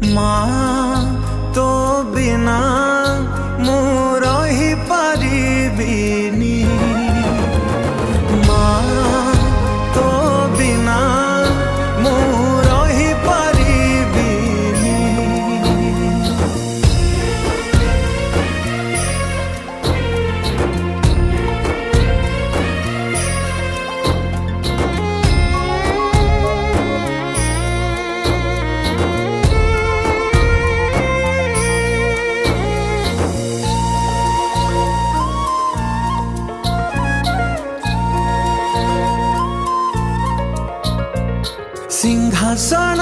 माँ तो बिना मु रही पारिबिनी, माँ तो बिना मु रही पारिबिनी। सिंहासन